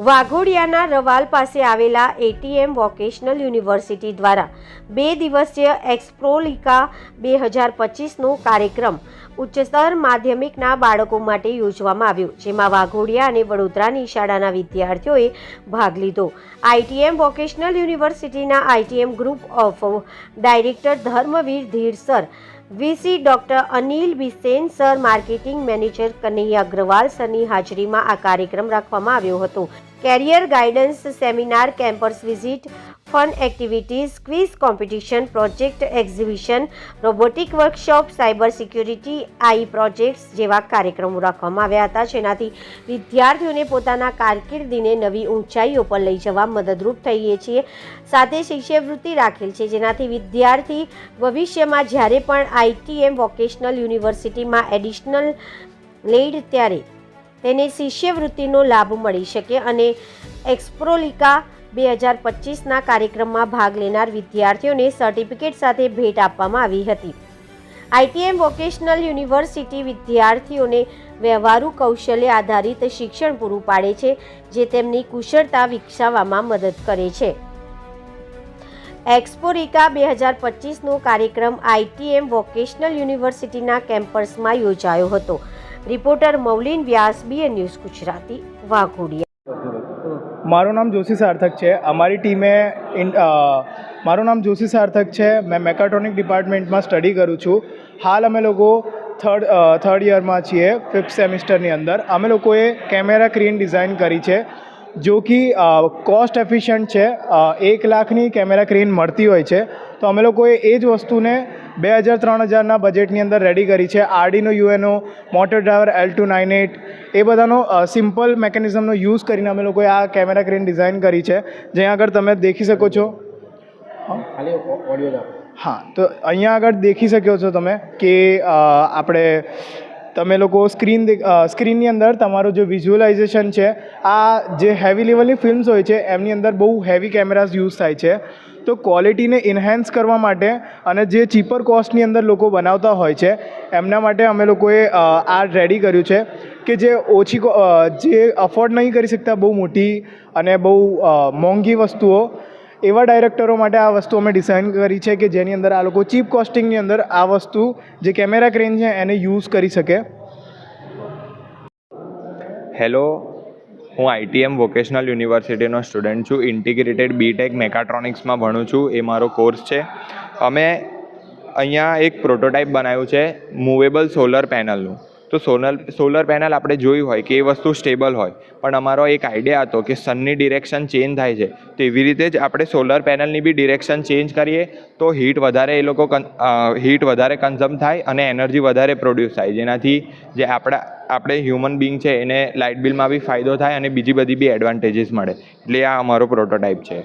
વાઘોડિયાના રવાલ પાસે આવેલા ATM vocational university દ્વારા 2 દિવસીય એક્સપ્રોલિકા 2025નો કાર્યક્રમ ઉચ્ચતર માધ્યમિકના બાળકો માટે યોજવામાં આવ્યો, જેમાં વાઘોડિયા અને વડોદરાની શાળાના વિદ્યાર્થીઓએ ભાગ લીધો। આઈટીએમ વોકેશનલ યુનિવર્સિટીના ITM group of director Dharamvir Dhir sir, VC doctor Anil Bisen sir, marketing manager Kanhaiya Agrawal સરની હાજરીમાં આ કાર્યક્રમ રાખવામાં આવ્યો હતો। Career guidance seminar, campus visit, fun activities, quiz competition, project exhibition, robotic workshop, cyber security, I projects જેવા કાર્યક્રમો રાખવામાં આવ્યા હતા, જેનાથી વિદ્યાર્થીઓને પોતાના કારકિર્દીને નવી ઊંચાઈઓ પર લઈ જવા મદદરૂપ થઈએ છીએ। સાથે શિષ્યવૃત્તિ રાખેલ છે, જેનાથી વિદ્યાર્થી ભવિષ્યમાં જ્યારે પણ આઈટીએમ વોકેશનલ યુનિવર્સિટીમાં એડિશનલ લેડ ત્યારે તેને શિષ્યવૃત્તિનો લાભ મળી શકે અને એક્સપ્રોલિકા 2025ના કાર્યક્રમમાં ભાગ લેનાર વિદ્યાર્થીઓને સર્ટિફિકેટ સાથે ભેટ આપવામાં આવી હતી। આઈટીએમ વોકેશનલ યુનિવર્સિટી વિદ્યાર્થીઓને વ્યવહારુ કૌશલ્ય આધારિત શિક્ષણ પૂરું પાડે છે, જે તેમની કુશળતા વિકસાવવામાં મદદ કરે છે। એક્સપ્રોલિકા 2025નો કાર્યક્રમ આઈટીએમ વોકેશનલ યુનિવર્સિટીના કેમ્પસમાં યોજાયો હતો। રિપોર્ટર મૌલિન વ્યાસ, બીએન ન્યૂઝ ગુજરાતી, વાઘોડિયા। મારું નામ જોશી સાર્થક છે। અમારી ટીમે મારું નામ જોશી સાર્થક છે। મેં મેકાટ્રોનિક ડિપાર્ટમેન્ટમાં સ્ટડી કરું છું। હાલ અમે લોકો થર્ડ યરમાં છીએ, 5th સેમિસ્ટરની અંદર। અમે લોકોએ કેમેરા ક્રેન ડિઝાઇન કરી છે, जो कि कॉस्ट एफिशिएंट है। 1 લાખની કેમેરા ક્રેન મળતી હોય છે, તો અમે લોકોએ એ જ વસ્તુને 2000-3000ના બજેટની અંદર રેડી કરી છે। આર્ડિનો યુએનો, મોટર ડ્રાઈવર L298 એ બધાનો સિમ્પલ મેકેનિઝમનો યુઝ કરીને અમે લોકોએ આ કેમેરા ક્રેન ડિઝાઇન કરી છે, જ્યાં આગળ તમે દેખી શકો છો। હા, તો અહીંયા આગળ દેખી શકો છો તમે કે આપણે તમે લોકો સ્ક્રીનની અંદર તમારું જે વિઝ્યુઅલાઇઝેશન છે, આ જે હેવી લેવલની ફિલ્મ્સ હોય છે એમની અંદર બહુ હેવી કેમેરાઝ યુઝ થાય છે। તો ક્વોલિટીને ઇન્હેન્સ કરવા માટે અને જે ચીપર કોસ્ટની અંદર લોકો બનાવતા હોય છે એમના માટે અમે લોકોએ આ રેડી કર્યું છે કે જે જે અફોર્ડ નહીં કરી શકતા બહુ મોટી અને બહુ મોંઘી વસ્તુઓ, એવા ડાયરેક્ટરો માટે આ વસ્તુ અમે ડિઝાઇન કરી છે કે જેની અંદર આ લોકો ચીપ કોસ્ટિંગની અંદર આ વસ્તુ જે કેમેરા ક્રેન છે એને યુઝ કરી શકે। હેલો, હું આઈટીએમ વોકેશનલ યુનિવર્સિટીનો સ્ટુડન્ટ છું। ઇન્ટિગ્રેટેડ બીટેક મેકાટ્રોનિક્સમાં ભણું છું, એ મારો કોર્સ છે। અમે અહીંયા એક પ્રોટોટાઇપ બનાવ્યું છે મૂવેબલ સોલર પેનલનું। તો સોલર પેનલ આપણે જોયું હોય કે એ વસ્તુ સ્ટેબલ હોય, પણ અમારો એક આઈડિયા હતો કે સનની ડિરેક્શન ચેન્જ થાય છે, તો એવી રીતે જ આપણે સોલર પેનલની બી ડિરેક્શન ચેન્જ કરીએ તો હીટ વધારે કન્ઝ્યુમ થાય અને એનર્જી વધારે પ્રોડ્યુસ થાય, જેનાથી જે આપણે હ્યુમન બિંગ છે એને લાઇટ બિલમાં બી ફાયદો થાય અને બીજી બધી બી એડવાન્ટેજીસ મળે। એટલે આ અમારો પ્રોટોટાઇપ છે।